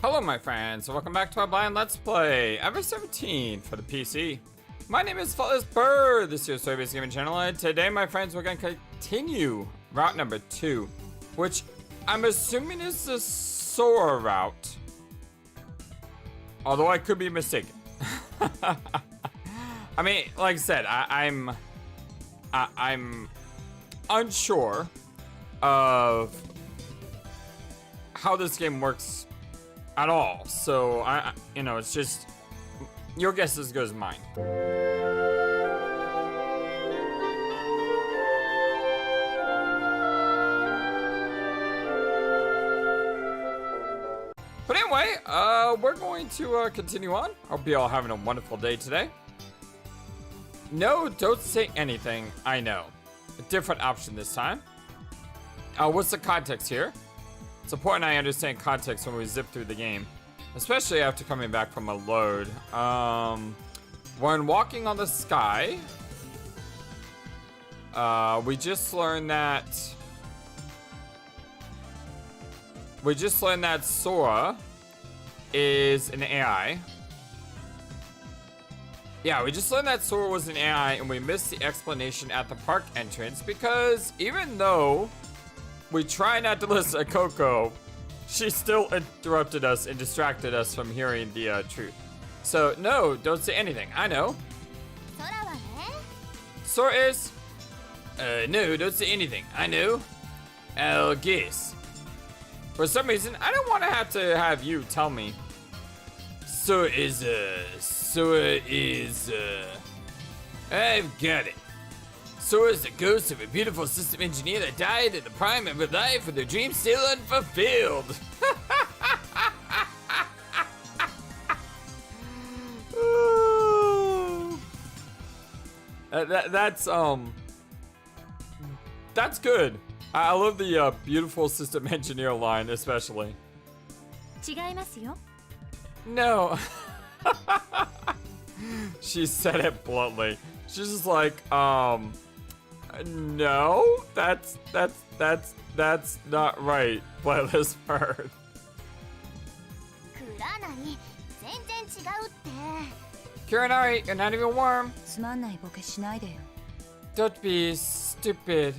Hello my friends, welcome back to our blind Let's Play, ever 17 for the PC. My name is FlightlessBird, this is your story-based gaming channel, and today my friends we're going to continue route number 2, which I'm assuming is the Sora route. Although I could be mistaken. I mean, like I said, I'm unsure of how this game works at all, so you know, it's just your guess is as good as mine. But anyway, we're going to continue on. Hope you all having a wonderful day today. No, don't say anything. I know, a different option this time. What's the context here? It's important I understand context when we zip through the game, especially after coming back from a load. When walking on the sky, we just learned that Sora is an AI. Yeah, we just learned that Sora was an AI, and we missed the explanation at the park entrance because even though we try not to listen to Coco, she still interrupted us and distracted us from hearing the truth. So, no, don't say anything. I know. Sora is... no, don't say anything. I know. I'll guess. For some reason, I don't want to have you tell me. Sora is, I've got it. Sora is the ghost of a beautiful system engineer that died in the prime of her life with her dreams still unfulfilled. That's good. I love the beautiful system engineer line, especially. No. She said it bluntly. She's just like, no, that's not right, FlightlessBird. Kuranari, you're not even warm. Don't be stupid.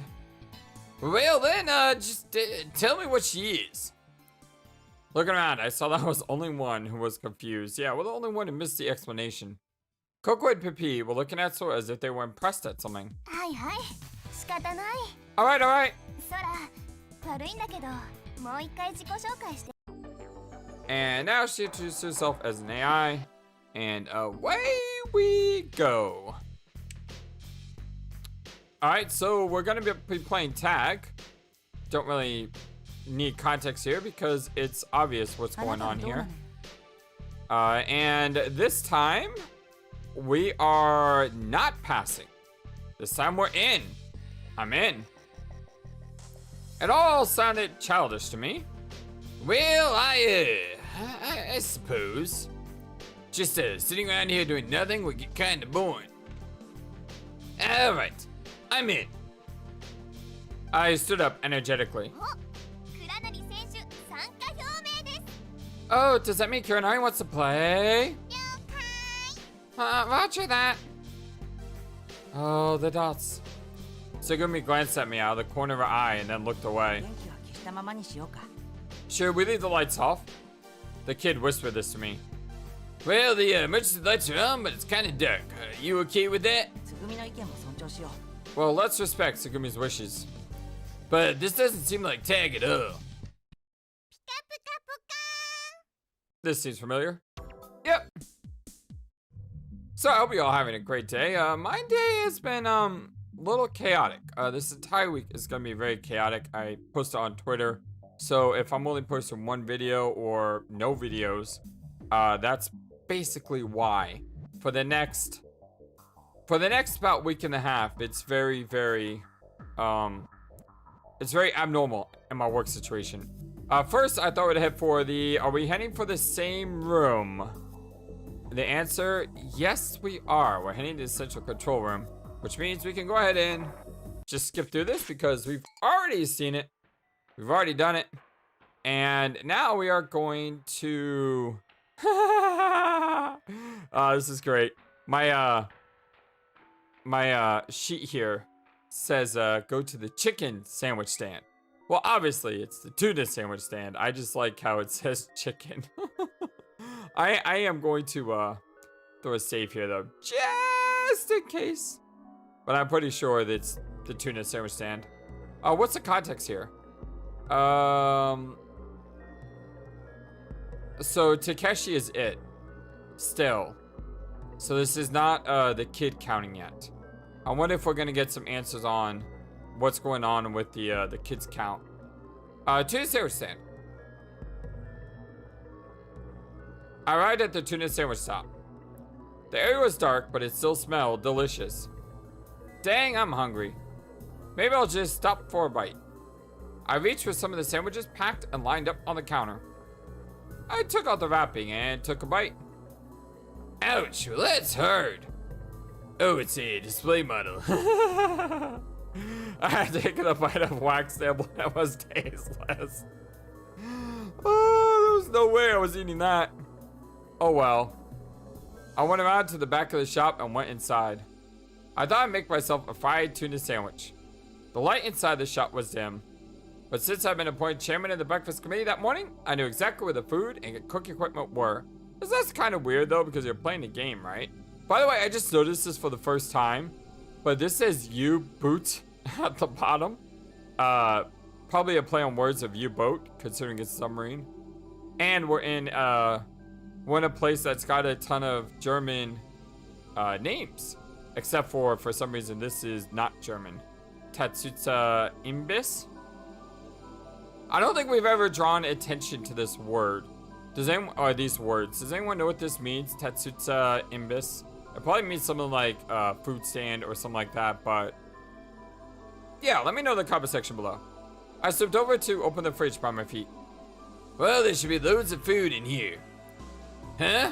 Well then, just tell me what she is. Looking around, I saw that I was the only one who was confused. Yeah, we're the only one who missed the explanation. Coco and Pipi were looking at Sora as if they were impressed at something. Alright. And now she introduced herself as an AI. And away we go. Alright, so we're going to be playing tag. Don't really need context here because it's obvious what's going on here. And this time, we are not passing. This time we're in. I'm in. It all sounded childish to me. Well, I suppose. Just sitting around here doing nothing would get kind of boring. Alright, I'm in. I stood up energetically. Oh, does that mean Kuranari wants to play? Roger that. Oh, the dots. Tsugumi glanced at me out of the corner of her eye and then looked away. Should we leave the lights off? The kid whispered this to me. Well, the emergency lights are on, but it's kind of dark. You okay with that? Well, let's respect Tsugumi's wishes. But this doesn't seem like tag at all. This seems familiar. Yep. So I hope you all having a great day. My day has been a little chaotic. This entire week is gonna be very chaotic. I posted on Twitter, so if I'm only posting one video or no videos, that's basically why. For the next about week and a half, it's very abnormal in my work situation. First, I thought we'd head for are we heading for the same room? The answer, yes we are. We're heading to the central control room, which means we can go ahead and just skip through this because we've already seen it. We've already done it. And now we are going to... this is great. My sheet here says go to the chicken sandwich stand. Well, obviously it's the tuna sandwich stand. I just like how it says chicken. I am going to throw a save here though, just in case. But I'm pretty sure that it's the tuna sandwich stand. What's the context here? So Takeshi is it. Still. So this is not the kid counting yet. I wonder if we're gonna get some answers on what's going on with the kids count. Tuna sandwich stand. I arrived at the tuna sandwich shop. The area was dark, but it still smelled delicious. Dang, I'm hungry. Maybe I'll just stop for a bite. I reached for some of the sandwiches packed and lined up on the counter. I took out the wrapping and took a bite. Ouch, well, that's hard. Oh, it's a display model. I had taken a bite of wax sample that was tasteless. Oh, there was no way I was eating that. Oh well. I went around to the back of the shop and went inside. I thought I'd make myself a fried tuna sandwich. The light inside the shop was dim. But since I've been appointed chairman of the breakfast committee that morning, I knew exactly where the food and cooking equipment were. That's kind of weird though, because you're playing the game, right? By the way, I just noticed this for the first time, but this says U-boot at the bottom. Probably a play on words of U-boat, considering it's submarine. And we're in a place that's got a ton of German names, except for some reason this is not German. Tatsutsa Imbiss. I don't think we've ever drawn attention to this word. Does anyone, or these words, does anyone know what this means? Tatsutsa Imbiss? It probably means something like food stand or something like that, but yeah, let me know in the comment section below. I stepped over to open the fridge by my feet. Well, there should be loads of food in here. Huh?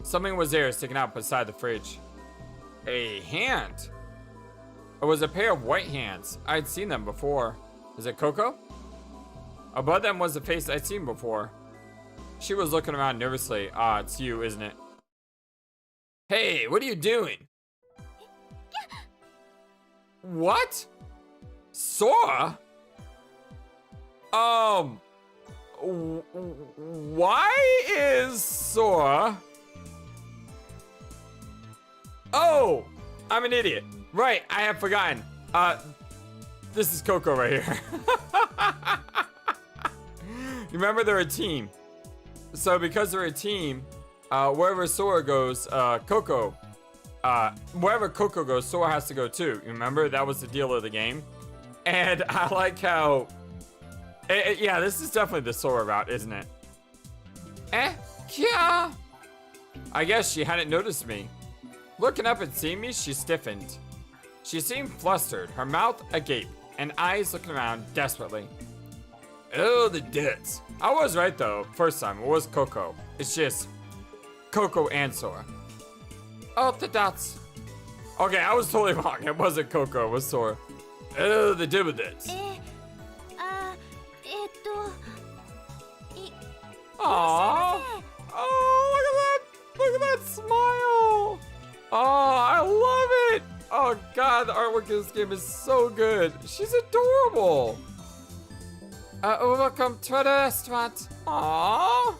Something was there sticking out beside the fridge. A hand. It was a pair of white hands. I'd seen them before. Is it Coco? Above them was the face I'd seen before. She was looking around nervously. Ah, it's you, isn't it? Hey, what are you doing? What? Sora? Why is Sora? Oh, I'm an idiot. Right, I have forgotten. This is Coco right here. Remember, they're a team. So because they're a team, wherever Sora goes, Coco, wherever Coco goes, Sora has to go too. You remember? That was the deal of the game. And I like how, yeah, this is definitely the Sora route, isn't it? Kya? I guess she hadn't noticed me. Looking up and seeing me, she stiffened. She seemed flustered, her mouth agape, and eyes looking around desperately. Oh, the dits. I was right though, first time, it was Coco. It's just Coco and Sora. Oh, the dots. Okay, I was totally wrong. It wasn't Coco, it was Sora. Oh, the dibbledits. Aww. Oh, look at that. Look at that smile. Oh, I love it. Oh God, the artwork in this game is so good. She's adorable. Welcome to the restaurant. Aww.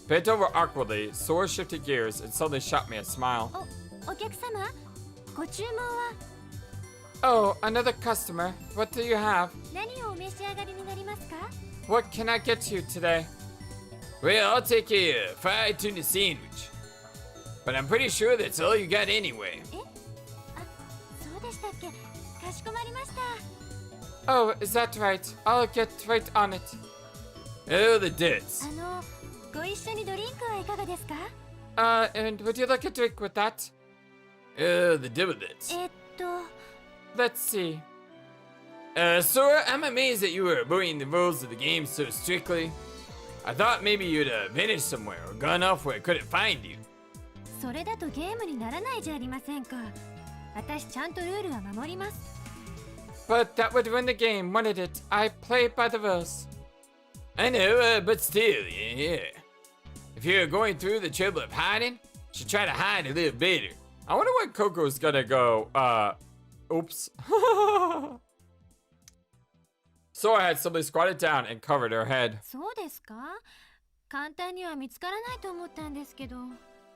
Bent over awkwardly, Sora shifted gears and suddenly shot me a smile. Oh, another customer. What do you have? What can I get you today? Well, I'll take a fried tuna sandwich. But I'm pretty sure that's all you got anyway. Oh, is that right? I'll get right on it. Oh, the dits. And would you like a drink with that? Oh, the dibbledits. Let's see. Sora, I'm amazed that you were obeying the rules of the game so strictly. I thought maybe you'd vanished somewhere or gone off where I couldn't find you. But that would win the game, wouldn't it? I play by the rules. I know, but still, yeah. If you're going through the trouble of hiding, you should try to hide a little better. I wonder when Coco's gonna go, oops. Sora had simply squatted down and covered her head. そうですか? 簡単には見つからないと思ったんですけど。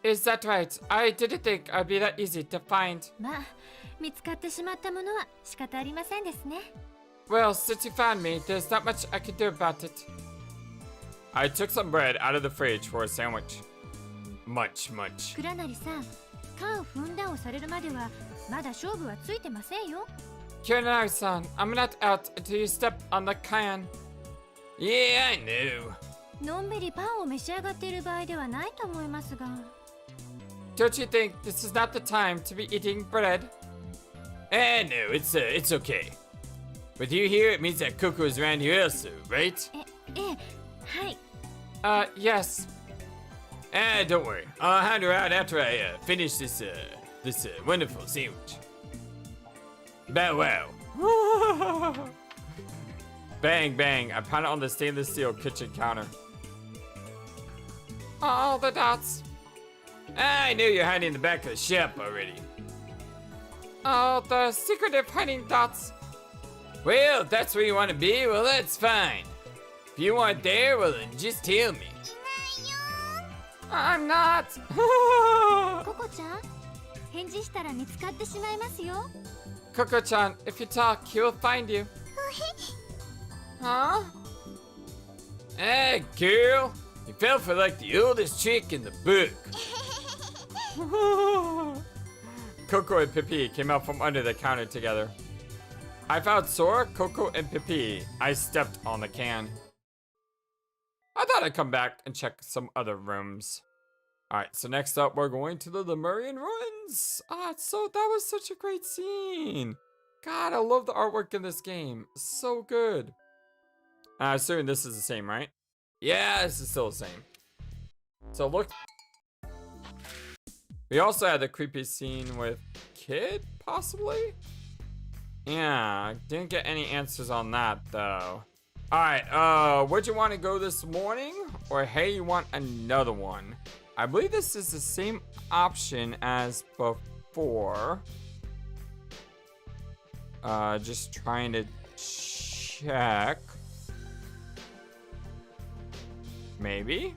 Is that right? I didn't think I'd be that easy to find. まあ、見つかってしまったものは仕方ありませんですね。Well, since you found me, there's not much I can do about it. I took some bread out of the fridge for a sandwich. Munch. 倉成さん、缶踏んだをされるまではまだ勝負はついてませんよ。Kurenari-san, I'm not out until you step on the can. Yeah, I know. のんびりパンを召し上がっている場合ではないと思いますが。Don't you think this is not the time to be eating bread? No, it's okay. With you here, it means that Coco is around here also, right? はい。Yes. Don't worry. I'll hand her out after I finish this wonderful sandwich. Bow wow. Bang, bang. I pounded on the stainless steel kitchen counter. All the dots. I knew you're hiding in the back of the ship already. Oh, the secretive hiding dots. Well, if that's where you want to be, well, that's fine. If you aren't there, well, then just tell me. I'm not. ココちゃん、返事したら見つかってしまいますよ。Coco-chan, if you talk, he will find you. Huh? Hey, girl. You fell for like the oldest trick in the book. Coco and Pippi came out from under the counter together. I found Sora, Coco, and Pippi. I stepped on the can. I thought I'd come back and check some other rooms. Alright, so next up, we're going to the Lemurian ruins. That was such a great scene. God, I love the artwork in this game. So good. I assume this is the same, right? Yeah, this is still the same. So look. We also had the creepy scene with Kid, possibly? Yeah, didn't get any answers on that, though. Alright, would you want to go this morning? Or hey, you want another one? I believe this is the same option as before. Just trying to check. Maybe?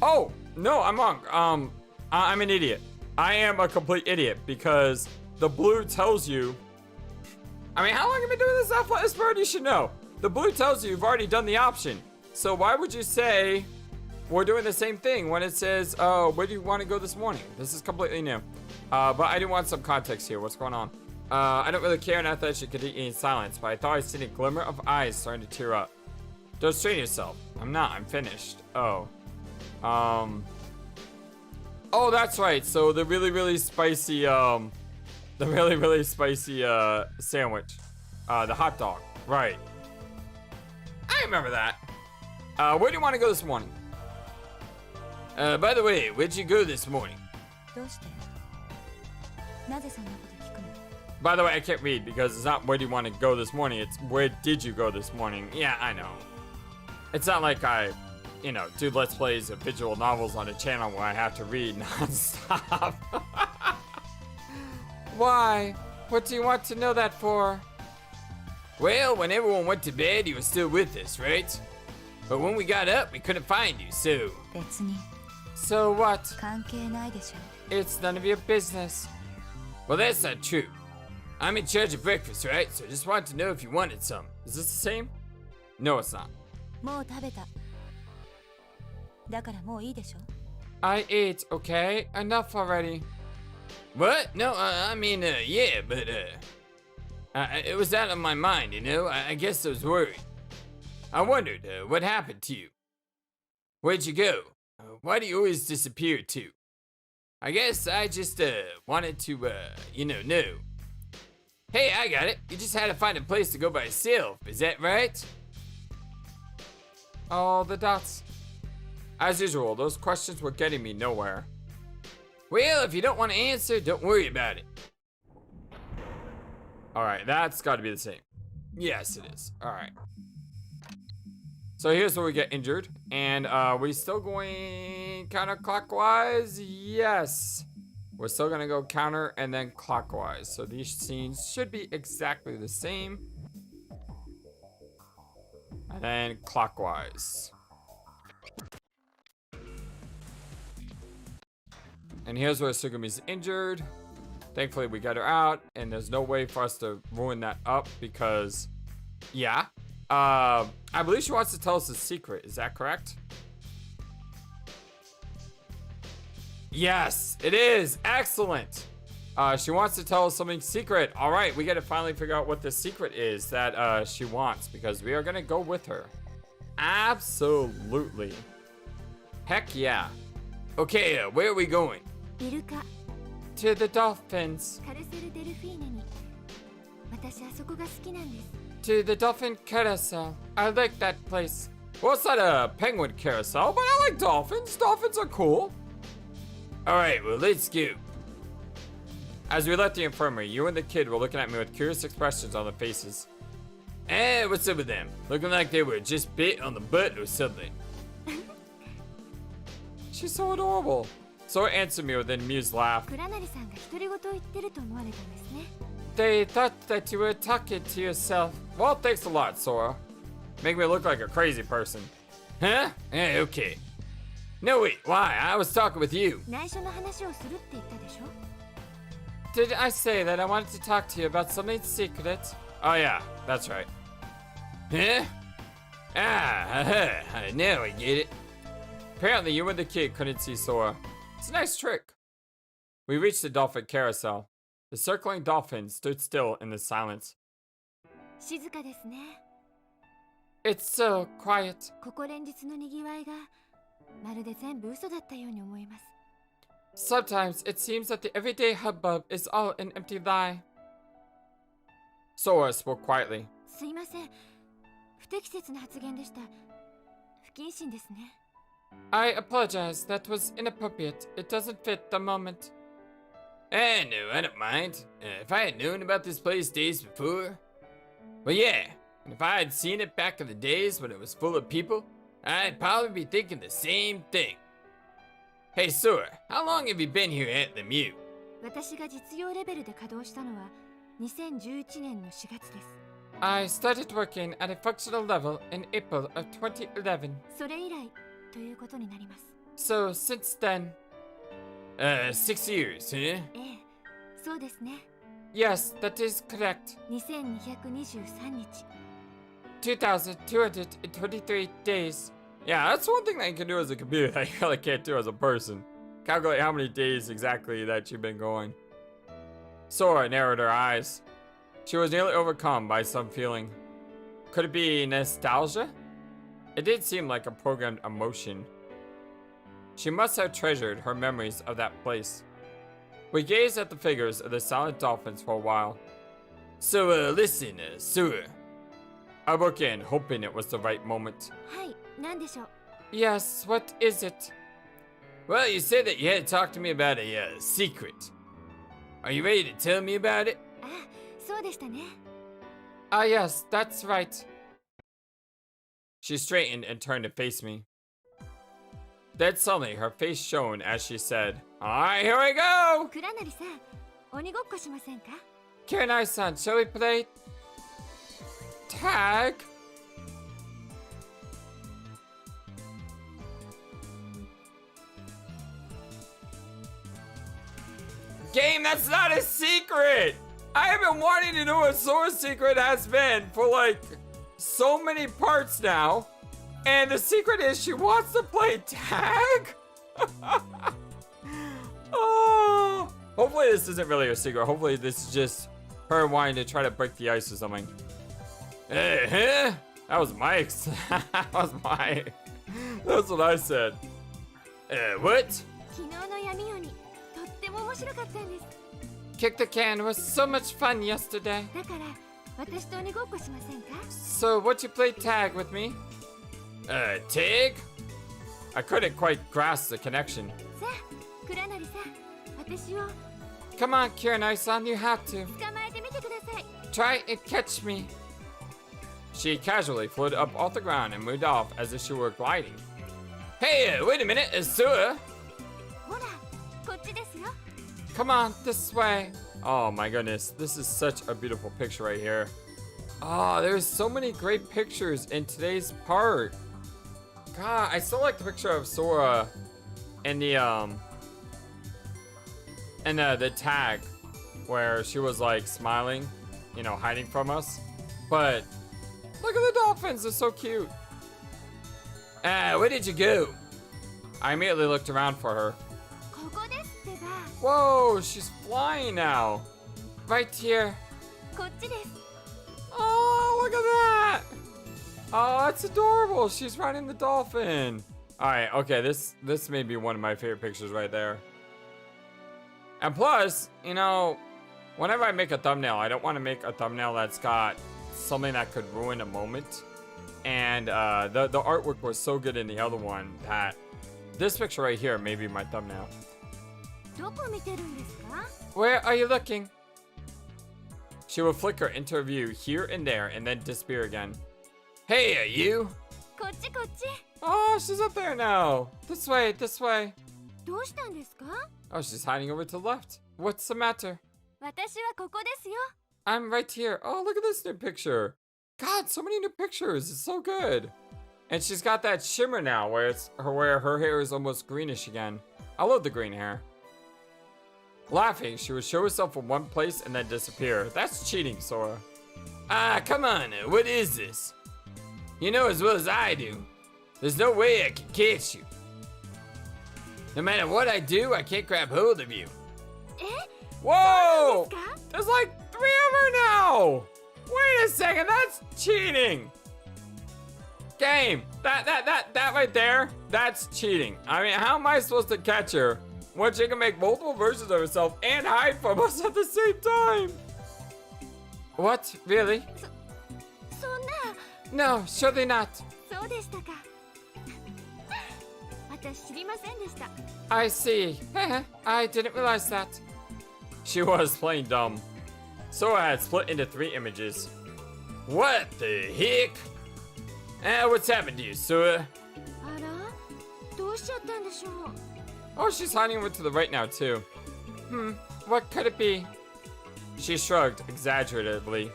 Oh, no, I'm wrong. I'm an idiot. I am a complete idiot because the blue tells you. I mean, how long have you been doing this FlightlessBird? You should know. The blue tells you you've already done the option. So why would you say we're doing the same thing when it says, oh, where do you want to go this morning? This is completely new. But I do want some context here. What's going on? I don't really care, and I thought she could eat in silence, but I thought I seen a glimmer of eyes starting to tear up. Don't strain yourself. I'm not. I'm finished. Oh. Oh, that's right. So the really spicy, sandwich. The hot dog. Right. I remember that. Where do you want to go this morning? By the way, where'd you go this morning? By the way, I can't read because it's not where do you want to go this morning. It's where did you go this morning? Yeah, I know. It's not like I, do Let's Plays of visual novels on a channel where I have to read non-stop. Why? What do you want to know that for? Well, when everyone went to bed, you were still with us, right? But when we got up, we couldn't find you, so... So what? It's none of your business. Well, that's not true. I'm in charge of breakfast, right? So I just wanted to know if you wanted some. Is this the same? No, it's not. I ate, okay? Enough already. What? No, yeah, but, it was out of my mind, I guess I was worried. I wondered, what happened to you? Where'd you go? Why do you always disappear, too? I guess I just, wanted to, know. Hey, I got it. You just had to find a place to go by yourself, is that right? All the dots. As usual, those questions were getting me nowhere. Well, if you don't want to answer, don't worry about it. Alright, that's got to be the same. Yes, it is. Alright. So here's where we get injured. And we still going counterclockwise? Yes. We're still going to go counter and then clockwise. So these scenes should be exactly the same. And then clockwise. And here's where Sugumi's injured. Thankfully, we got her out, and there's no way for us to ruin that up because, yeah. I believe she wants to tell us a secret. Is that correct? Yes, it is. Excellent. She wants to tell us something secret. All right, we got to finally figure out what the secret is that she wants because we are going to go with her. Absolutely. Heck yeah. Okay, where are we going? イルカ To the dolphins. カルセルデルフィーネに私あそこが好きなんです To the dolphin carousel. I like that place. Well, it's not a penguin carousel, but I like dolphins. Dolphins are cool. All right, well, let's go. As we left the infirmary, you and the kid were looking at me with curious expressions on their faces. Eh, what's up with them? Looking like they were just bit on the butt or something. She's so adorable. Sora answered me with an amused laugh. 倉成さんが独り言を言ってると思われたんですね They thought that you were talking to yourself. Well, thanks a lot, Sora. Make me look like a crazy person. Huh? Eh, okay. No, wait, why? I was talking with you. 内緒の話をするって言ったでしょ Did I say that I wanted to talk to you about something secret? Oh, yeah, that's right. Huh? Ah, now I get it. Apparently, you and the kid couldn't see Sora. It's a nice trick. We reached the dolphin carousel. The circling dolphins stood still in the silence. 静かですね It's so quiet. ここ連日のにぎわいがまるで全部嘘だったように思います Sometimes it seems that the everyday hubbub is all an empty lie. Sora spoke quietly. すいません不適切な発言でした不謹慎ですね I apologize. That was inappropriate. It doesn't fit the moment. No, I don't mind. If I had known about this place days before. Well, yeah. And if I had seen it back in the days when it was full of people, I'd probably be thinking the same thing. Hey, Sora, how long have you been here at the Mew? 私が実用レベルで稼働したのは2011年の4月です I started working at a functional level in April of 2011. それ以来ということになります So, since then... 6 years, huh? ええそうですね Yes, that is correct. 2223日 2,223 days. Yeah, that's one thing that you can do as a computer that you really can't do as a person. Calculate how many days exactly that you've been going. Sora narrowed her eyes. She was nearly overcome by some feeling. Could it be nostalgia? It did seem like a programmed emotion. She must have treasured her memories of that place. We gazed at the figures of the silent dolphins for a while. So, listen, Sora. I broke in, hoping it was the right moment. はい何でしょう Yes, what is it? Well, you said that you had to talk to me about a secret. Are you ready to tell me about it? あそうでしたね Ah, yes, that's right. She straightened and turned to face me. Then suddenly, her face shone as she said, Alright, here we go! 倉成さん鬼ごっこしませんか Kiranai-san, shall we play tag? Game, that's not a secret! I have been wanting to know what Sora's secret has been for like so many parts now. And the secret is she wants to play tag? Oh, hopefully this isn't really a secret. Hopefully this is just her wanting to try to break the ice or something. Huh? That was Mike's. That's what I said. What? 昨日の闇夜にとっても面白かったんです Kick the can was so much fun yesterday. だから私と鬼ごっこしませんか So, would you play tag with me? Tag? I couldn't quite grasp the connection. さあ倉成さん私を Come on, Kiranai-san, you have to. 捕まえてみてください。 Try and catch me. She casually floated up off the ground and moved off as if she were gliding. Hey, wait a minute, Sua. ほら、こっちですよ。 Come on, this way. Oh my goodness, this is such a beautiful picture right here. Oh, there's so many great pictures in today's part. God, I still like the picture of Sora and the tag where she was like smiling, you know, hiding from us. But look at the dolphins, they're so cute. Where did you go? I immediately looked around for her. ここですってば。 Whoa, she's flying now. Right here. こっちです。 Oh, look at that. Oh, that's adorable. She's riding the dolphin. All right, okay, this may be one of my favorite pictures right there. And plus, you know, whenever I make a thumbnail, I don't want to make a thumbnail that's got something that could ruin a moment. And the artwork was so good in the other one that this picture right here may be my thumbnail. どこ見てるんですか? Where are you looking? She will flicker into her view here and there and then disappear again. Hey, you! こっちこっち。 Oh, she's up there now. This way, this way. どうしたんですか? Oh, she's hiding over to the left. What's the matter? 私はここですよ。 I'm right here. Oh, look at this new picture. God, so many new pictures. It's so good. And she's got that shimmer now where her hair is almost greenish again. I love the green hair. Laughing, she would show herself in one place and then disappear. That's cheating, Sora. Ah, come on. What is this? You know as well as I do. There's no way I can catch you. No matter what I do, I can't grab hold of you. え? Whoa! そうなんですか? There's like 3 of her now! Wait a second, that's cheating! Game, that right there, that's cheating. I mean, how am I supposed to catch her when she can make multiple versions of herself and hide from us at the same time? What? Really? そんな。 No, surely not. そうでしたか。私知りませんでした。 I see. I didn't realize that. She was playing dumb. Sora had split into 3 images. What the heck? What's happened to you, Sora? あら? どうしちゃったんでしょう? Oh, she's hiding over to the right now, too. What could it be? She shrugged exaggeratedly.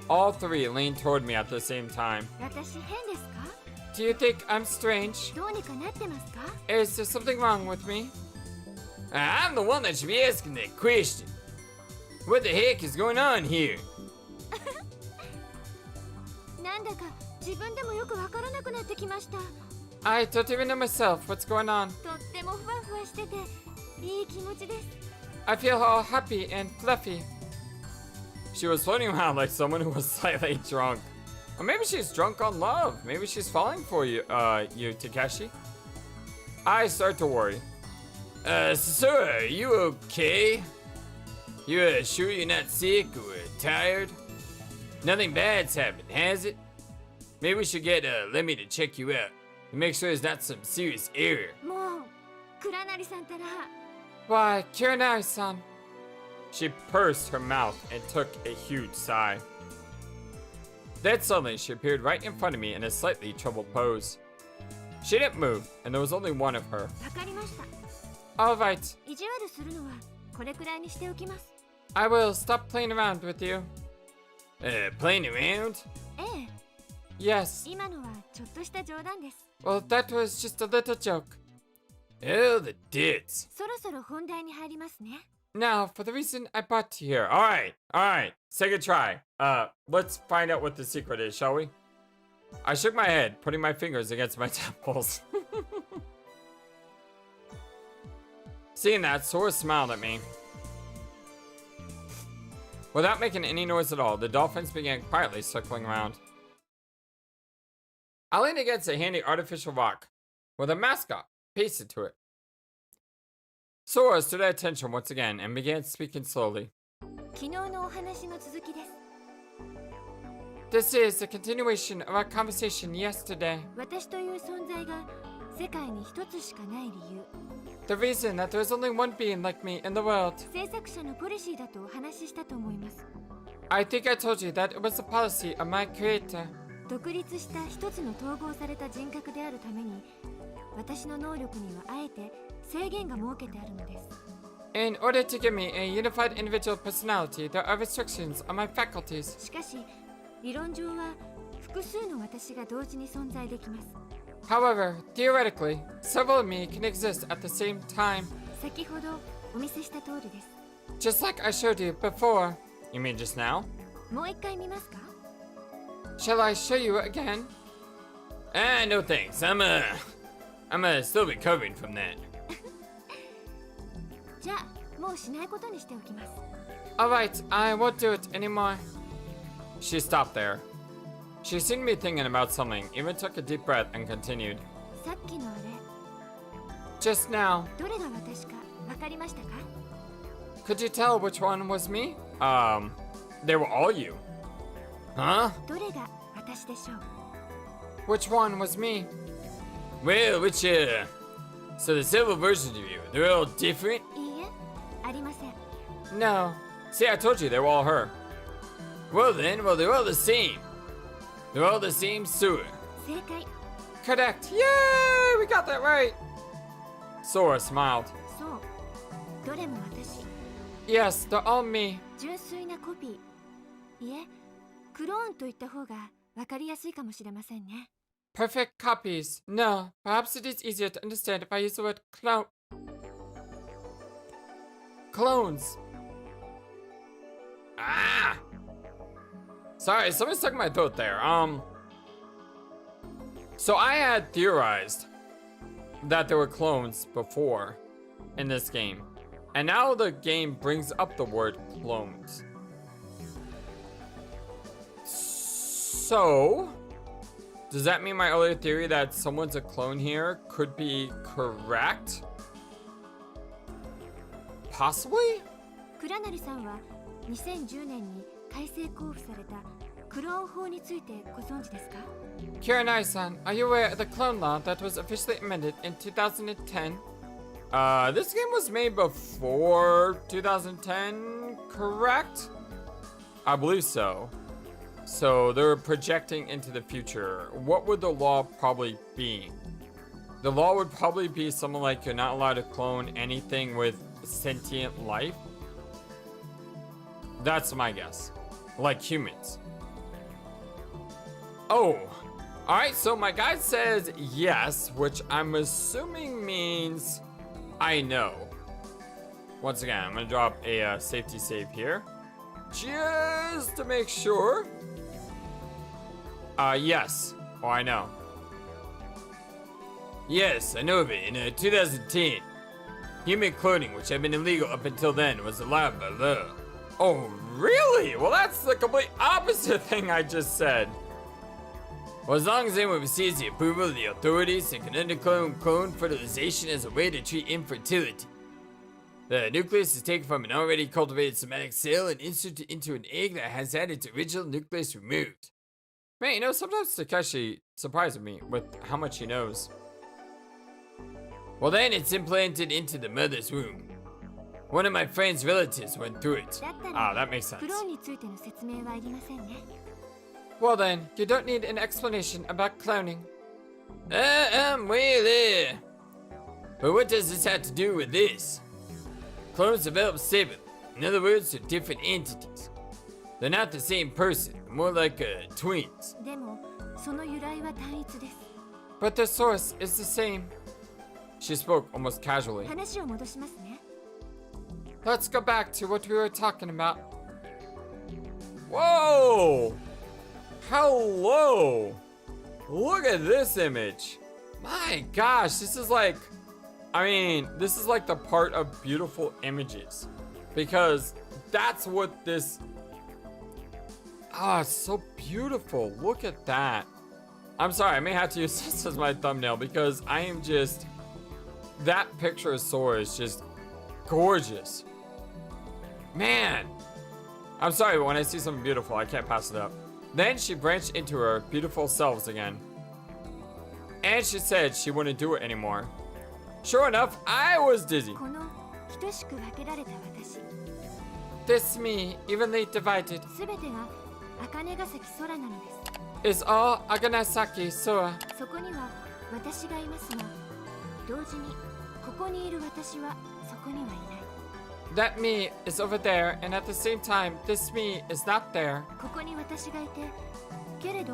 All 3 leaned toward me at the same time. 私変ですか? Do you think I'm strange? どうにかなってますか? Is there something wrong with me? I'm the one that should be asking that question. What the heck is going on here? なんだか自分でもよくわからなくなってきました。 I don't even know myself what's going on. とってもふわふわしてていい気持ちです。 I feel all happy and fluffy. She was floating around like someone who was slightly drunk. Or maybe she's drunk on love. Maybe she's falling for you, Takeshi. I start to worry. Sir, are you okay? You sure you're not sick or tired? Nothing bad's happened, has it? Maybe we should get Lemmy to check you out and make sure there's not some serious error. もう倉成さんたら。 Why, Kiranai-san. She pursed her mouth and took a huge sigh. Then suddenly she appeared right in front of me in a slightly troubled pose. She didn't move, and there was only one of her. わかりました。 All right, 意地悪するのはこれくらいにしておきます。 I will stop playing around with you. Playing around? ええ、 Yes. 今のはちょっとした冗談です。 Well, that was just a little joke. Oh, the dits. そろそろ本題に入りますね。 Now, for the reason I brought you here. All right. Second try. Let's find out what the secret is, shall we? I shook my head, putting my fingers against my temples. Seeing that, Sora smiled at me. Without making any noise at all, the dolphins began quietly circling around. I leaned against a handy artificial rock, with a mascot pasted to it. Sora stood at attention once again and began speaking slowly. 昨日のお話の続きです。 This is a continuation of our conversation yesterday. 私という存在が世界に一つしかない理由。the reason that there's only one being like me in the world. 制作者のポリシーだとお話ししたと思います。 I think I told you that it was the policy of my creator. 独立した一つの統合された人格であるために、私の能力にはあえて制限が設けてあるのです。 In order to give me a unified individual personality, there are restrictions on my faculties. しかし、理論上は複数の私が同時に存在できます。 However, theoretically, several of me can exist at the same time. 先ほどお見せした通りです。 Just like I showed you before. You mean just now? もう一回見ますか？ Shall I show you again? No thanks. I'm still recovering from that. じゃあ、もうしないことにしておきます。 Alright, I won't do it anymore. She stopped there. She seemed to be thinking about something, even took a deep breath and continued. さっきのあれ、 Just now, どれが私か分かりましたか？ could you tell which one was me? They were all you. Huh? どれが私でしょう？ Which one was me? Well, so the several versions of you, they're all different? いいえ、ありません。 No. See, I told you they were all her. Well, they're all the same. They're all the same Sora. 正解。 Correct. Yay! We got that right. Sora smiled. そう。どれも私。 Yes, they're all me. 純粋なコピー。いえ、クローンと言った方が分かりやすいかもしれませんね。 Perfect copies. No, perhaps it is easier to understand if I use the word clones. Ah! Sorry, something stuck in my throat there. So I had theorized that there were clones before in this game. And now the game brings up the word clones. So, does that mean my earlier theory that someone's a clone here could be correct? Possibly? 倉成さんは2010年に改正交付されたクローン法についてご存知ですか？ Kiranai-san, are you aware of the clone law that was officially amended in 2010? This game was made before 2010, correct? I believe so. So they're projecting into the future. What would the law probably be? The law would probably be something like you're not allowed to clone anything with sentient life. That's my guess. Like humans. Oh, alright, so my guide says yes, which I'm assuming means I know. Once again, I'm gonna drop a safety save here. Just to make sure. Yes. Oh, I know. Yes, I know of it. In 2010, human cloning, which had been illegal up until then, was allowed by law. Oh, really? Well, that's the complete opposite thing I just said. Well, as long as anyone receives the approval of the authorities and can undergo clone fertilization as a way to treat infertility. The nucleus is taken from an already cultivated somatic cell and inserted into an egg that has had its original nucleus removed. Man, you know, sometimes Takeshi surprises me with how much he knows. Well, then it's implanted into the mother's womb. One of my friend's relatives went through it. That makes sense. クローンについての説明はいりませんね。 Well then, you don't need an explanation about cloning. But what does this have to do with this? Clones develop separately. In other words, they're different entities. They're not the same person, more like twins. でも、その由来は単一です。 But their source is the same. She spoke almost casually. 話を戻しますね。 Let's go back to what we were talking about. Whoa! Hello! Look at this image. My gosh, this is like, this is like the part of beautiful images. Because that's what this, it's so beautiful. Look at that. I'm sorry, I may have to use this as my thumbnail because I am just, that picture of Sora is just gorgeous. Man, I'm sorry, but when I see something beautiful, I can't pass it up. Then she branched into her beautiful selves again. And she said she wouldn't do it anymore. Sure enough, I was dizzy. この等しく分けられた私 This me, evenly divided, すべてが茜ヶ崎空なのです is all Aganasaki Sora. そこには私がいますが同時にここにいる私はそこにはいない That me is over there, and at the same time, this me is not there. ここに私がいてけれど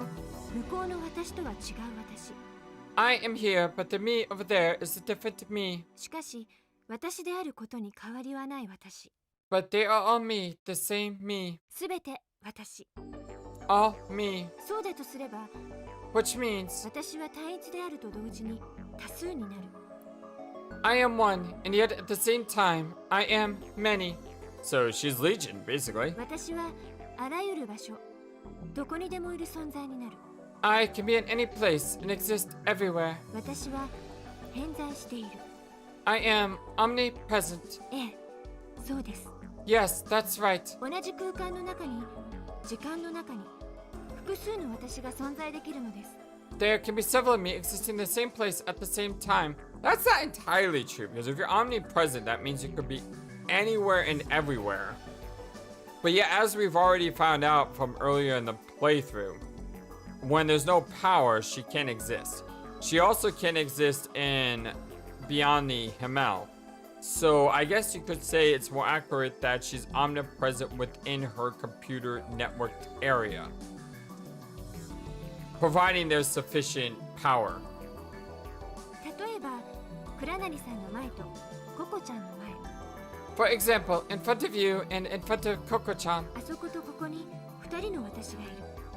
向こうの私とは違う私 I am here, but the me over there is a different me. しかし私であることに変わりはない私 But they are all me, the same me. すべて私 All me. そうだとすれば Which means 私は単一であると同時に多数になる I am one, and yet at the same time, I am many. So she's Legion, basically. 私はあらゆる場所どこにでもいる存在になる I can be in any place and exist everywhere. 私は偏在している I am omnipresent. ええそうです Yes, that's right. 同じ空間の中に時間の中に複数の私が存在できるのです There can be several of me existing in the same place at the same time. That's not entirely true, because if you're omnipresent, that means you could be anywhere and everywhere. But yeah, as we've already found out from earlier in the playthrough, when there's no power, she can't exist. She also can't exist in Beyond the Himmel. So I guess you could say it's more accurate that she's omnipresent within her computer networked area, providing there's sufficient power. 例えば倉成さんの前とココちゃんの前 For example, in front of you and in front of Koko-chan, あそことここに2人の私がいる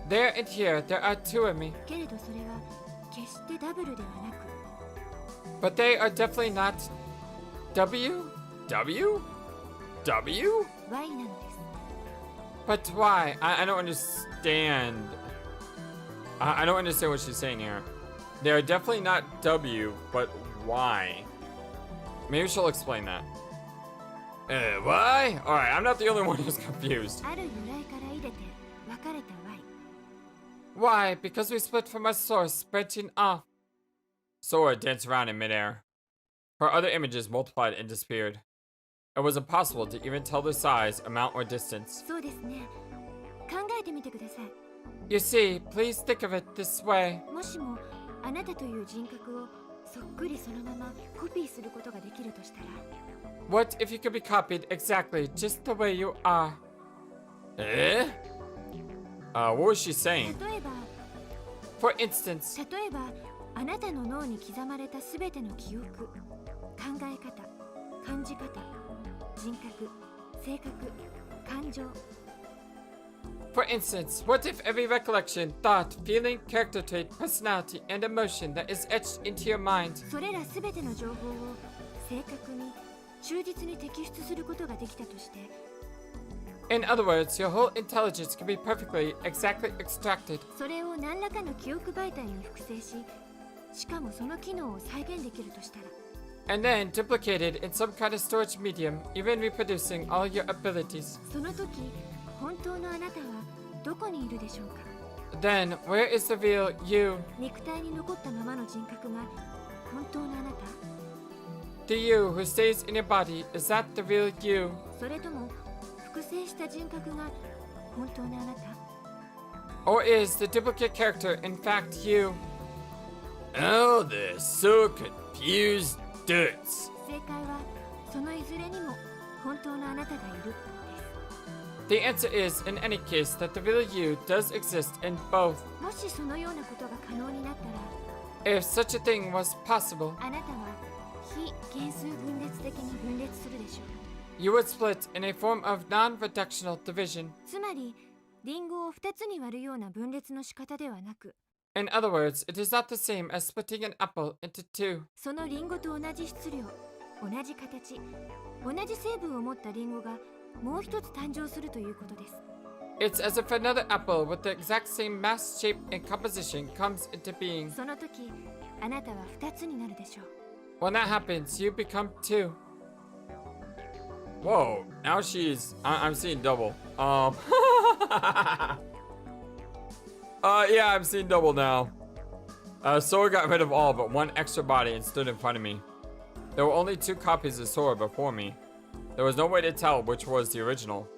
there and here, there are two of me. けれどそれは決してダブルではなく But they are definitely not W? W? W? Y なのです But why? I don't understand. I don't understand what she's saying here. They are definitely not W, but why? Maybe she'll explain that. Why? Alright, I'm not the only one who's confused. ある由来から入れて分かれた Y Why? Because we split from our source, branching off. Sora danced around in midair. Her other images multiplied and disappeared. It was impossible to even tell their size, amount, or distance. そうですね考えてみてください You see, please think of it this way. もしもあなたという人格をそっくりそのままコピーすることができるとしたら What if you could be copied exactly just the way you are? Eh? What was she saying? 例えば For instance, 例えばあなたの脳に刻まれたすべての記憶考え方感じ方人格性格感情 for instance, what if every recollection, thought, feeling, character trait, personality, and emotion that is etched into your mind それらすべての情報を正確に忠実に摘出することができたとして In other words, your whole intelligence can be perfectly, exactly extracted. それを何らかの記憶媒体に複製ししかもその機能を再現できるとしたら And then duplicated in some kind of storage medium, even reproducing all your abilities. その時本当のあなたはどこにいるでしょうか Then, where is the real you? 肉体に残ったままの人格が本当のあなた The you who stays in your body, is that the real you? それとも複製した人格が本当のあなた Or is the duplicate character in fact you? Oh, they're so confused dudes. 正解はそのいずれにも本当のあなたがいるです The answer is, in any case, that the real you does exist in both. もしそのようなことが可能になったら If such a thing was possible, あなたは非原数分裂的に分裂するでしょう you would split in a form of non-reductional division. つまりリンゴを2つに割るような分裂の仕方ではなく In other words, it is not the same as splitting an apple into two. そのリンゴと同じ質量同じ形同じ成分を持ったリンゴがもう一つ誕生するということです It's as if another apple with the exact same mass, shape, and composition comes into being. その時あなたは2つになるでしょう When that happens, you become two. Whoa, now I'm seeing double. Yeah, I'm seeing double now. Sora got rid of all but one extra body and stood in front of me. There were only 2 copies of Sora before me. There was no way to tell which was the original.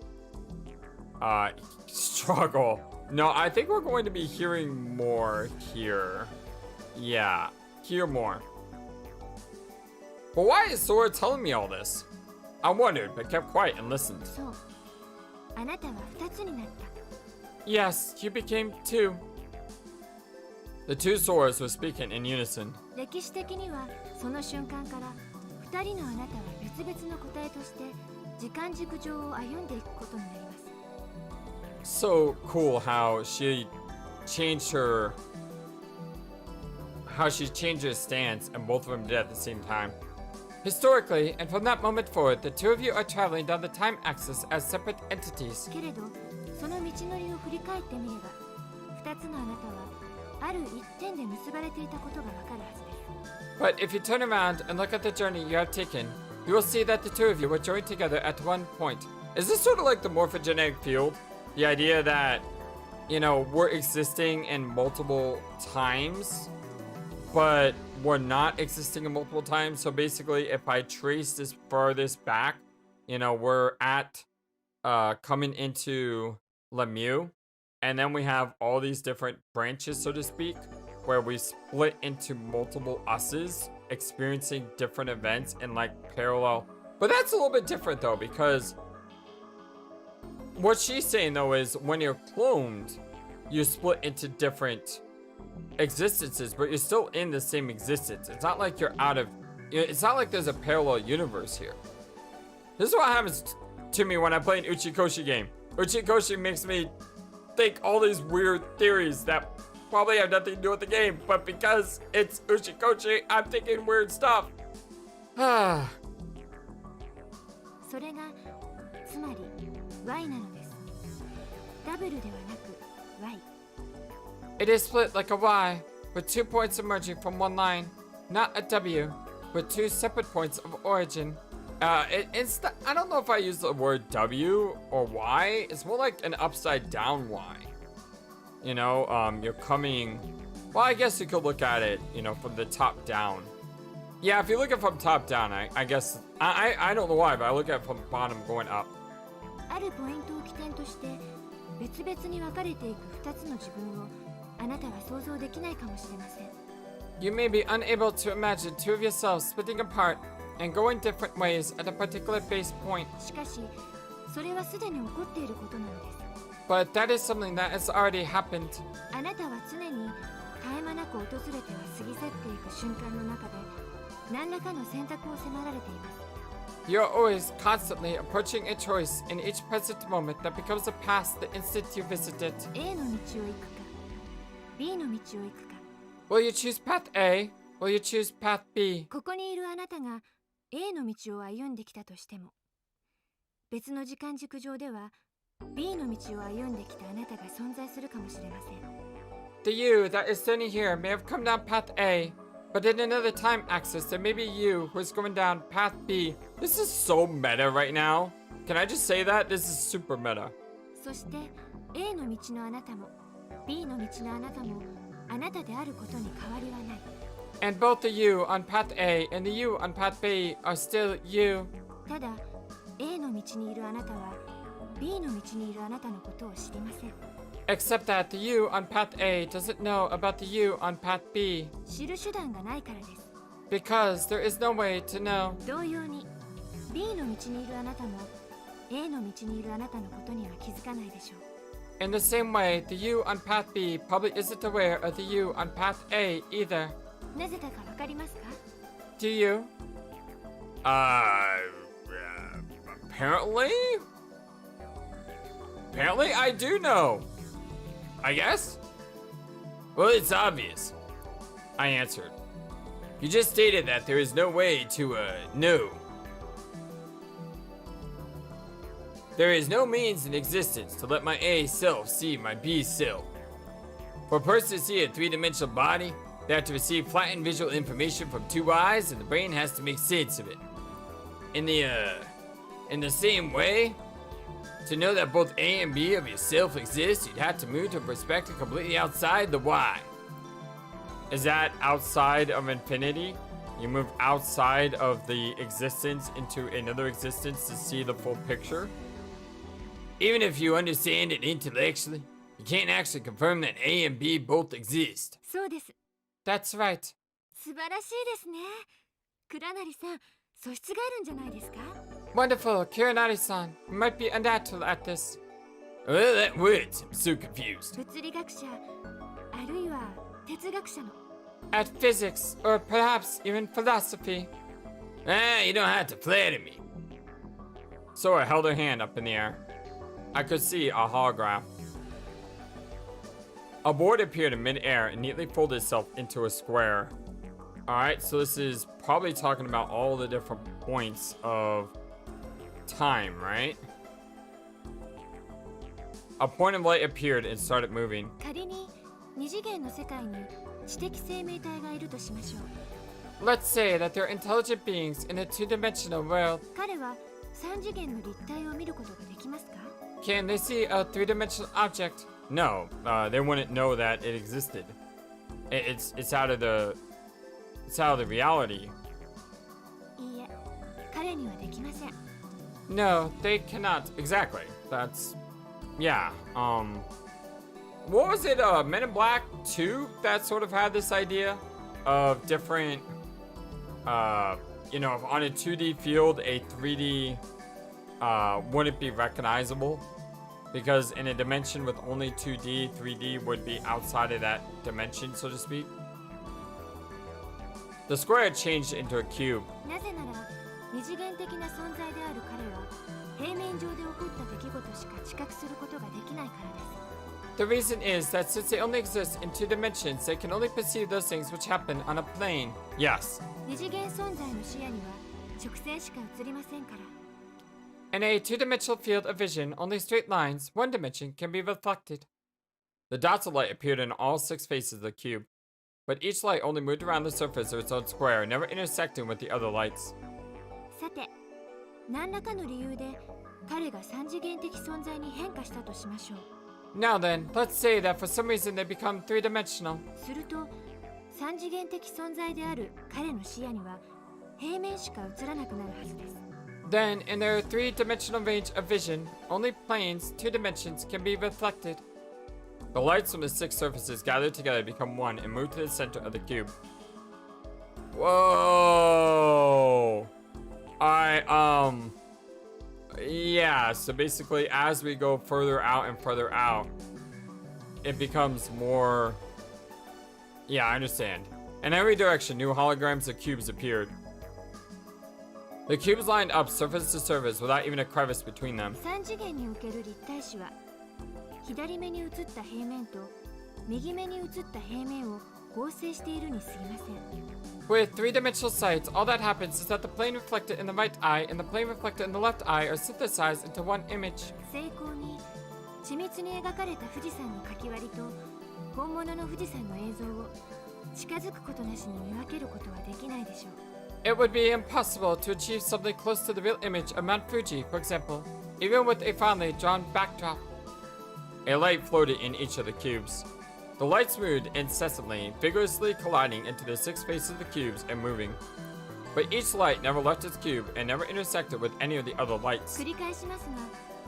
Struggle. No, I think we're going to be hearing more here. Yeah, hear more. But why is Sora telling me all this? I wondered, but kept quiet and listened. そう。あなたは2つになった。 Yes, you became 2. The 2 Soras were speaking in unison. 歴史的にはその瞬間から2人のあなたは別々の個体として時間軸上を歩んでいくことになります。 So cool how she changed her stance and both of them did at the same time. Historically, and from that moment forward, the 2 of you are traveling down the time axis as separate entities. けれど、その道のりを振り返ってみれば、2つのあなたはある一点で結ばれていたことがわかるはずです。 But if you turn around and look at the journey you have taken, you will see that the 2 of you were joined together at one point. Is this sort of like the morphogenetic field? The idea that, you know, we're existing in multiple times, but we're not existing in multiple times. So basically, if I trace this farthest back, you know, we're at coming into Lemieux, and then we have all these different branches, so to speak, where we split into multiple us's, experiencing different events in like parallel. But that's a little bit different though, because what she's saying though is when you're cloned, you split into different existences, but you're still in the same existence. It's not like you're out of, it's not like there's a parallel universe here. This is what happens to me when I play an Uchikoshi game. Uchikoshi makes me think all these weird theories that probably have nothing to do with the game, but because it's Uchikoshi, I'm thinking weird stuff. それがつまり Y なのです。ダブルではなく Y。 It is split like a Y, with 2 points emerging from one line, not a W, with 2 separate points of origin. I don't know if I use the word W or Y. It's more like an upside down Y. You know, you're coming, well, I guess you could look at it, you know, from the top down. Yeah, if you look at it from top down, I guess, I don't know why, but I look at it from bottom going up. あるポイントを起点として別々に分かれていく2つの自分をあなたは想像できないかもしれません。 You may be unable to imagine 2 of yourselves splitting apart and going different ways at a particular base point. しかし、それはすでに起こっていることなのです。 But that is something that has already happened. あなたは常に絶え間なく訪れては過ぎ去っていく瞬間の中で何らかの選択を迫られています。 You're always constantly approaching a choice in each present moment that becomes a past the instant you visit it. A の道を行くか B の道を行くか。 Will you choose path A? Will you choose path B? ここにいるあなたが A の道を歩んできたとしても、別の時間軸上では B の道を歩んできたあなたが存在するかもしれません。 The you that is standing here may have come down path A, but in another time axis there may be you who is going down path B. This is so meta right now. Can I just say that? This is super meta. そして A の道のあなたも B の道のあなたもあなたであることに変わりはない。 And both the you on path A and the you on path B are still you. ただ A の道にいるあなたは B の道にいるあなたのことを知りません。 Except that the you on path A doesn't know about the you on path B. 知る手段がないからです。 Because there is no way to know. 同様に B の道にいるあなたも A の道にいるあなたのことには気づかないでしょう。 In the same way, the you on path B probably isn't aware of the you on path A either. なぜだかわかりますか？ Do you? Apparently? Apparently I do know. I guess? Well, it's obvious. I answered. You just stated that there is no way to, know. There is no means in existence to let my A self see my B self. For a person to see a three-dimensional body, they have to receive flattened visual information from 2 eyes, and the brain has to make sense of it. In the same way, to know that both A and B of yourself exist, you'd have to move to a perspective completely outside the Y. Is that outside of infinity? You move outside of the existence into another existence to see the full picture. Even if you understand it intellectually, you can't actually confirm that A and B both exist. そうです。 That's right. 素晴らしいですね。倉成さん、素質があるんじゃないですか？ Wonderful, Kiranari-san. You might be unnatural at this. Well, that works. I'm so confused. 物理学者、あるいは哲学者の。 At physics, or perhaps even philosophy. You don't have to flatter me. Sora held her hand up in the air. I could see a holograph. A board appeared in mid-air and neatly folded itself into a square. Alright, so this is probably talking about all the different points of time, right? A point of light appeared and started moving. 仮に二次元の世界に知的生命体がいるとしましょう。 Let's say that there are intelligent beings in a two-dimensional world. 彼は三次元の立体を見ることができますか？ Can they see a three-dimensional object? No, they wouldn't know that it existed. It's out of the reality. いいえ、彼にはできません。 No, they cannot. Exactly. That's yeah. What was it? Men in Black 2 that sort of had this idea of different. You know, if on a 2D field, a 3D wouldn't be recognizable. Because in a dimension with only 2D, 3D would be outside of that dimension, so to speak. The square had changed into a cube. なぜなら二次元的な存在である彼は平面上で起こった出来事しか知覚することができないからです。 The reason is that since they only exist in two dimensions, they can only perceive those things which happen on a plane. Yes. 二次元存在の視野には直線しか映りませんから。 In a two-dimensional field of vision, only straight lines, one dimension, can be reflected. The dots of light appeared in all 6 faces of the cube, but each light only moved around the surface of its own square, never intersecting with the other lights. さて、何らかの理由で彼が三次元的存在に変化したとしましょう。 Now then, let's say that for some reason they become three-dimensional. すると、三次元的存在である彼の視野には平面しか映らなくなるはずです。 Then, in their three-dimensional range of vision, only planes, 2 dimensions, can be reflected. The lights from the 6 surfaces gathered together become one and move to the center of the cube. Whoa! Yeah, so basically as we go further out and further out, it becomes more... Yeah, I understand. In every direction, new holograms of cubes appeared. The cubes lined up surface to surface without even a crevice between them. 三次元における立体視は左目に映った平面と右目に映った平面を合成しているに過ぎません。 With three-dimensional sights, all that happens is that the plane reflected in the right eye and the plane reflected in the left eye are synthesized into one image. 精巧に緻密に描かれた富士山の描き割りと本物の富士山の映像を近づくことなしに見分けることはできないでしょう。 It would be impossible to achieve something close to the real image of Mount Fuji, for example, even with a finely drawn backdrop. A light floated in each of the cubes. The lights moved incessantly, vigorously colliding into the 6 faces of the cubes and moving. But each light never left its cube and never intersected with any of the other lights. 繰り返しますが、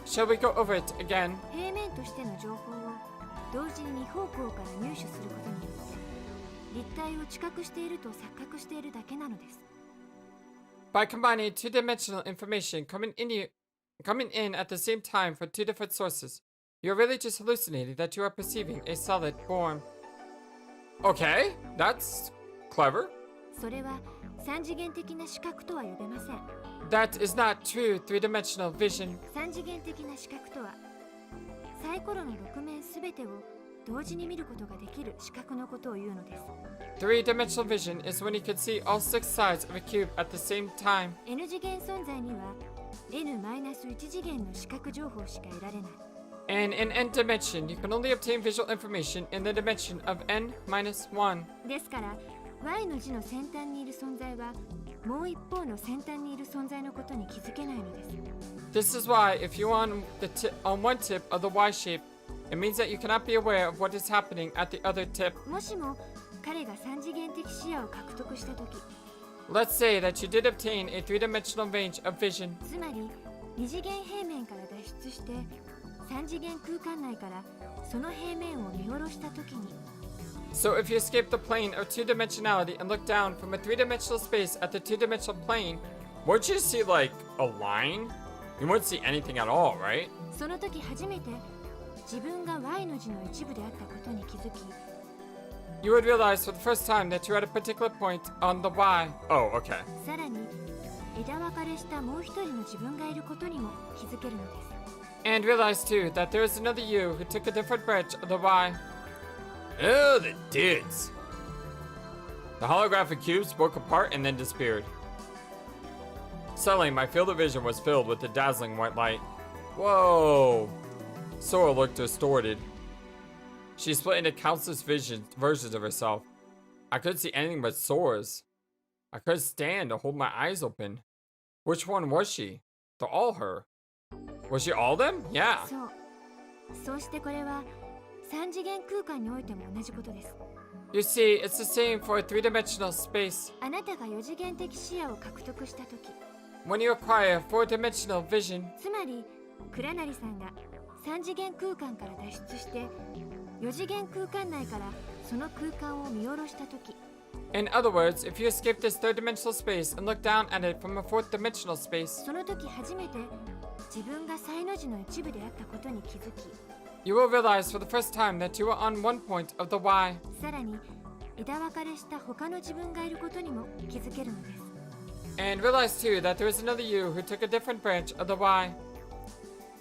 Shall we go over it again? 平面としての情報を同時に2方向から入手することによって立体を知覚していると錯覚しているだけなのです。 By combining two-dimensional information coming in at the same time from 2 different sources, you're really just hallucinating that you are perceiving a solid form. Okay, that's clever. それは三次元的な視覚とは呼べません。 That is not true three-dimensional vision. 三次元的な視覚とはサイコロの6面すべてを同時に見ることができる視覚のことを言うのです。 Three-dimensional vision is when you can see all 6 sides of a cube at the same time. N 次元存在には N-1 次元の視覚情報しか得られない。 And in n dimension, you can only obtain visual information in the dimension of n-1. ですから Y の字の先端にいる存在はもう一方の先端にいる存在のことに気づけないのです。 This is why, if you're on one tip of the Y shape, it means that you cannot be aware of what is happening at the other tip. もしも彼が三次元的視野を獲得したとき、Let's say that you did obtain a three-dimensional range of vision. つまり二次元平面から脱出して三次元空間内からその平面を見下ろした時に So if you escape the plane of two-dimensionality and look down from a three-dimensional space at the two-dimensional plane, won't you see like a line? You won't see anything at all, right? その時初めて自分が Y の字の一部であったことに気づき You would realize for the first time that you're at a particular point on the Y. Oh, okay. さらに枝分かれしたもう一人の自分がいることにも気づけるのです And realize too that there is another you who took a different branch of the Y. Oh, the dudes. The holographic cubes broke apart and then disappeared. Suddenly, my field of vision was filled with a dazzling white light. Whoa. Sora looked distorted. She split into countless versions of herself. I couldn't see anything but Sora's. I couldn't stand to hold my eyes open. Which one was she? They're all her. Was she all them? Yeah. そうしてこれは三次元空間においても同じことです You see, it's the same for a three-dimensional space. あなたが四次元的視野を獲得したとき When you acquire four-dimensional vision, つまり倉成さんが三次元空間から脱出して四次元空間内からその空間を見下ろしたとき in other words, if you escape this third-dimensional space and look down at it from a fourth-dimensional space, その時初めて自分がサイの字の一部であったことに気づき you will realize for the first time that you are on one point of the Y. さらに枝分かれした他の自分がいることにも気づけるのです And realize too that there is another you who took a different branch of the Y.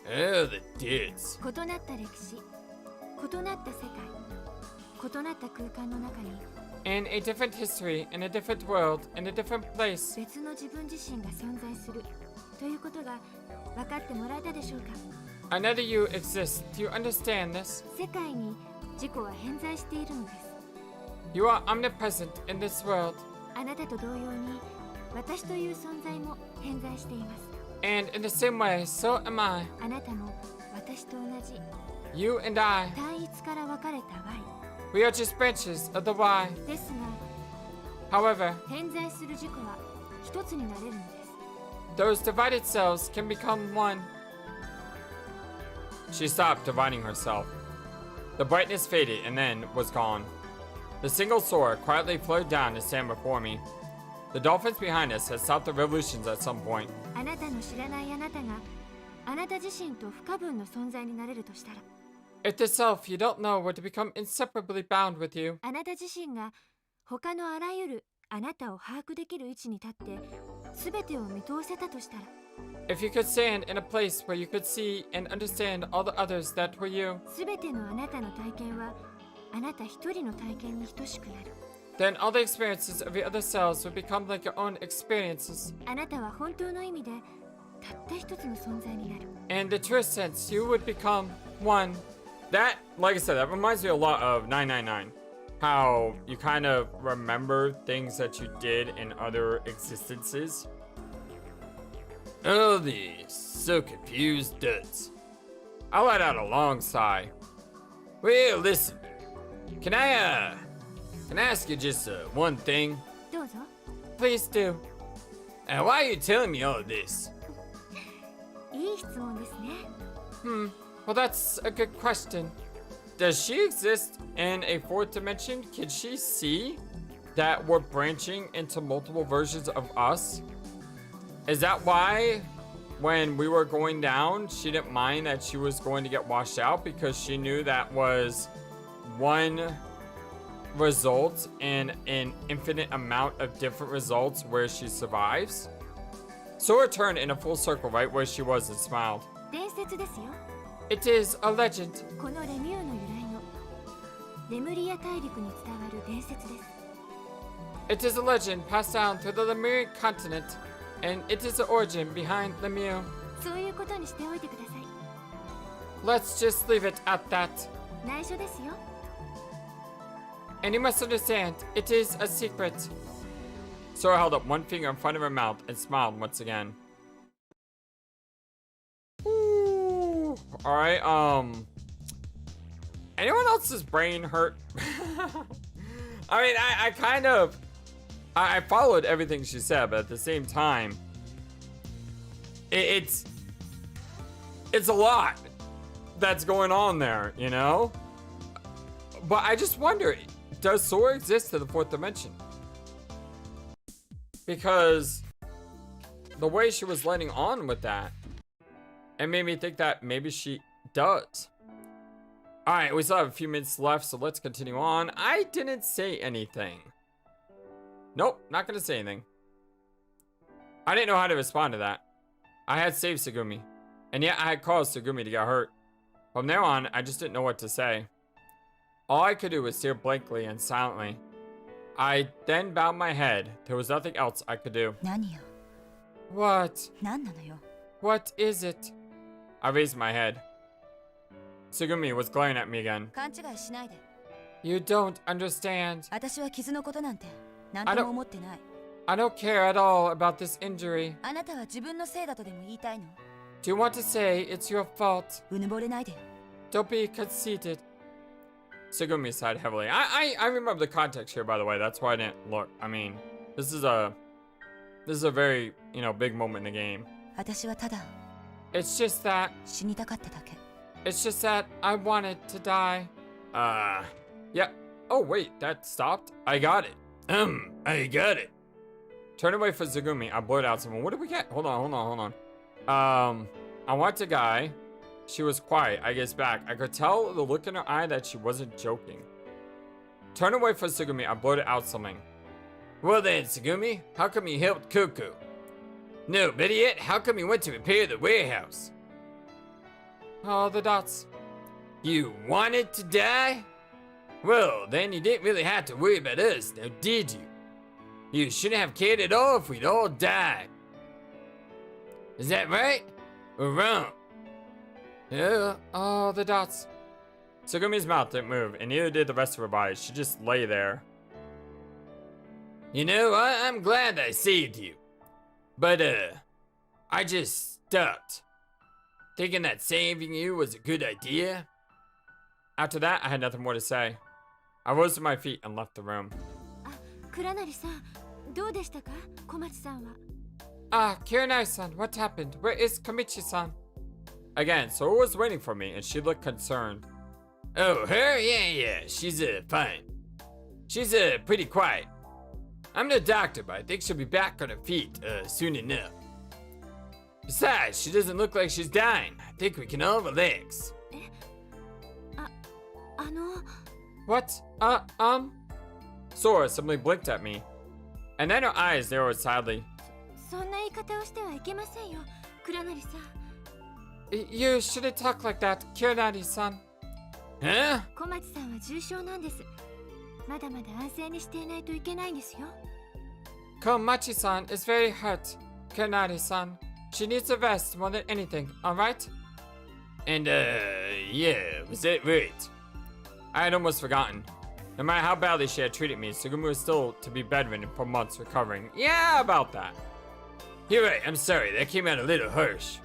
Oh, the dudes. 異なった歴史異なった世界異なった空間の中に In a different history, in a different world, in a different place, 別の自分自身が存在するということが分かってもらえたでしょうか another you exists. Do you understand this? 世界に自己は偏在しているのです You are omnipresent in this world. あなたと同様に私という存在も偏在しています And in the same way, so am I. あなたも私と同じ You and I. 単一から分かれた Y We are just branches of the Y. ですが However, 偏在する自己は一つになれるのです those divided selves can become one. She stopped dividing herself. The brightness faded and then was gone. The single Sora quietly floated down to stand before me. The dolphins behind us had stopped the revolutions at some point. あなたの知らないあなたがあなた自身と不可分の存在になれるとしたら If the self you don't know were to become inseparably bound with you, あなた自身が他のあらゆるあなたを把握できる位置に立って全てを見通せたとしたら if you could stand in a place where you could see and understand all the others that were you, 全てのあなたの体験はあなた一人の体験に等しくなる then all the experiences of your other selves would become like your own experiences. あなたは本当の意味でたった一つの存在になる In the truest sense, you would become one. That, like I said, that reminds me a lot of 999. How you kind of remember things that you did in other existences. Oh, these so confused duds. I let out a long sigh. Well, listen. Can I ask you just one thing? どうぞ Please do. Why are you telling me all of this? いい質問ですね Well, that's a good question. Does she exist in a fourth dimension? Can she see that we're branching into multiple versions of us? Is that why when we were going down, she didn't mind that she was going to get washed out because she knew that was one result in an infinite amount of different results where she survives? Sora turned in a full circle right where she was and smiled. 伝説ですよ It is a legend. このレミューの由来のレムリア大陸に伝わる伝説です It is a legend passed down through the Lemurian continent, and it is the origin behind Lemieux. そういうことにしておいてください Let's just leave it at that. 内緒ですよ And you must understand, it is a secret. Sora held up one finger in front of her mouth and smiled once again. Ooh. Alright, anyone else's brain hurt? I mean, I kind of I followed everything she said, but at the same time, it's a lot that's going on there, you know? But I just wonder, does Sora exist to the fourth dimension? Because the way she was letting on with that, it made me think that maybe she does. Alright, we still have a few minutes left, so let's continue on. I didn't say anything. Nope, not gonna say anything. I didn't know how to respond to that. I had saved Tsugumi, and yet I had caused Tsugumi to get hurt. From there on, I just didn't know what to say. All I could do was stare blankly and silently. I then bowed my head. There was nothing else I could do. What? What is it? I raised my head. Tsugumi was glaring at me again. You don't understand. I don't care at all about this injury. Do you want to say it's your fault? Don't be conceited. Tsugumi sighed heavily. I remember the context here, by the way. That's why I didn't look. I mean, this is a very, you know, big moment in the game. It's just that I wanted to die. Yeah. Oh wait, that stopped? I got it. I got it. Turn away from Tsugumi. I blurred out something. What did we get? Hold on. I want a guy. She was quiet. I guess back. I could tell the look in her eye that she wasn't joking. Turn away from Tsugumi. I blurted out something. Well then, Tsugumi, how come you helped Koko? No, better yet, how come you went to repair the warehouse? Oh, the dots. You wanted to die? Well, then you didn't really have to worry about us, now did you? You shouldn't have cared at all if we'd all died. Is that right? Or wrong? Yeah, oh, the dots. Tsugumi's mouth didn't move, and neither did the rest of her body. She just lay there. You know, I'm glad I saved you. But, I just stopped. Thinking that saving you was a good idea. After that, I had nothing more to say. I rose to my feet and left the room. Kuranari-san, what happened? Where is Komichi-san? Again, Sora was waiting for me, and she looked concerned. Oh, her? Yeah, she's, fine. She's, pretty quiet. I'm no doctor, but I think she'll be back on her feet, soon enough. Besides, she doesn't look like she's dying. I think we can all relax. What? Sora suddenly blinked at me, and then her eyes narrowed sadly. You shouldn't talk like that, Kuranari-san. Huh? Komachi-san is very hurt, Kuranari-san. She needs a rest more than anything, alright? And, yeah, was that right? I had almost forgotten. No matter how badly she had treated me, Tsugumi was still to be bedridden for months recovering. Yeah, about that. You're right, I'm sorry, that came out a little harsh.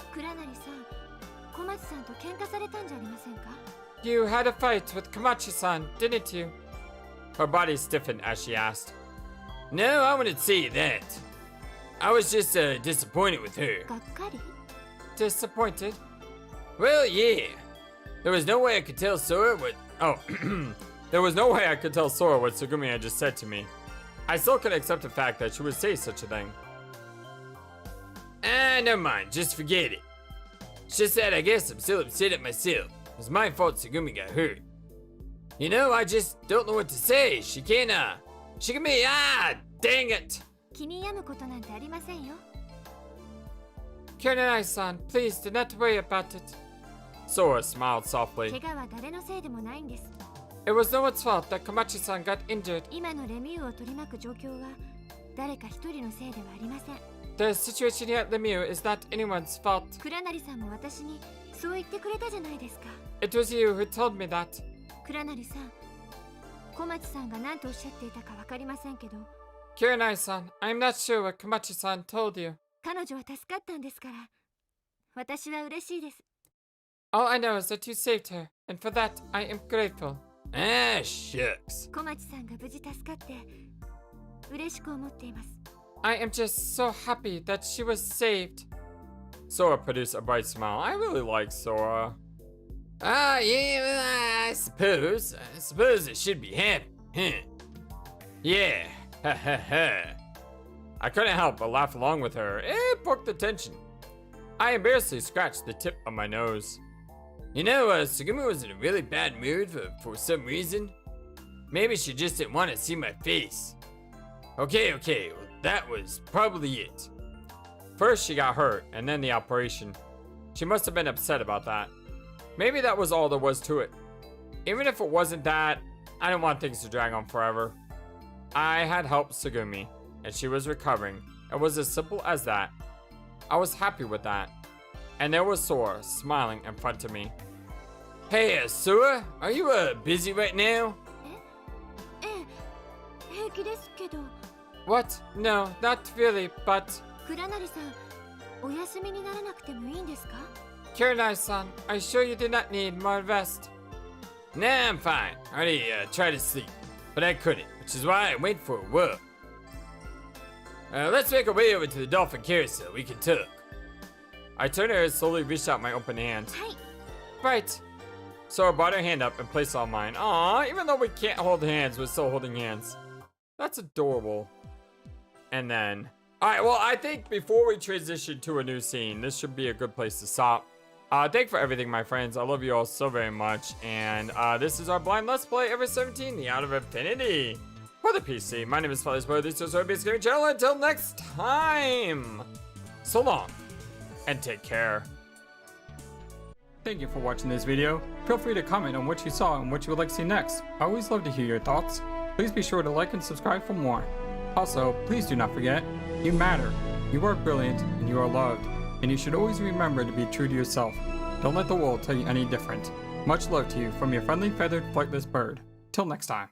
You had a fight with Komachi-san, didn't you? Her body stiffened as she asked. No, I wouldn't say that. I was just, disappointed with her. Disappointed? Well, yeah. There was no way I could tell Sora what... Oh, there was no way I could tell Sora what Tsugumi had just said to me. I still couldn't accept the fact that she would say such a thing. Never mind, just forget it. It's just that I guess I'm still upset at myself. It was my fault Tsugumi got hurt. You know, I just don't know what to say. She can be, dang it. Kuranari-san, please do not worry about it. Sora smiled softly. It was no one's fault that Komachi-san got injured. The situation here at Lemieux is not anyone's fault. It was you who told me that. Kuranari-san, I'm not sure what Komachi-san told you. All I know is that you saved her, and for that, I am grateful. Ah, shucks. 嬉しく思っています。 I am just so happy that she was saved. Sora produced a bright smile. I really like Sora. Yeah, I suppose it should be happy. Yeah, ha ha ha. I couldn't help but laugh along with her. It broke the tension. I embarrassedly scratched the tip of my nose. You know, Sugumi was in a really bad mood for some reason. Maybe she just didn't want to see my face. Okay, well, that was probably it. First she got hurt, and then the operation. She must have been upset about that. Maybe that was all there was to it. Even if it wasn't that, I didn't want things to drag on forever. I had helped Sugumi, and she was recovering. It was as simple as that. I was happy with that. And there was Sora, smiling in front of me. Hey, Sora, are you busy right now? ええ、平気ですけど。 What? No, not really, but... 倉成さん、お休みにならなくてもいいんですか？ Kurenai-san, are you sure you do not need more rest? Nah, I'm fine. I already tried to sleep, but I couldn't, which is why I went for a walk. Let's make our way over to the dolphin carousel. We can talk. I turned to her and slowly reached out my open hand. はい。 Right. Sora brought her hand up and placed it on mine. Aw, even though we can't hold hands, we're still holding hands. That's adorable. And then... Alright, well, I think before we transition to a new scene, this should be a good place to stop. Thank you for everything, my friends. I love you all so very much. And this is our blind Let's Play ever 17, The Out of Infinity. For the PC, my name is FlightlessBird. This is our basic gaming channel. Until next time, so long, and take care. Thank you for watching this video. Feel free to comment on what you saw and what you would like to see next. I always love to hear your thoughts. Please be sure to like and subscribe for more. Also, please do not forget, you matter, you are brilliant, and you are loved. And you should always remember to be true to yourself. Don't let the world tell you any different. Much love to you from your friendly feathered flightless bird. Till next time.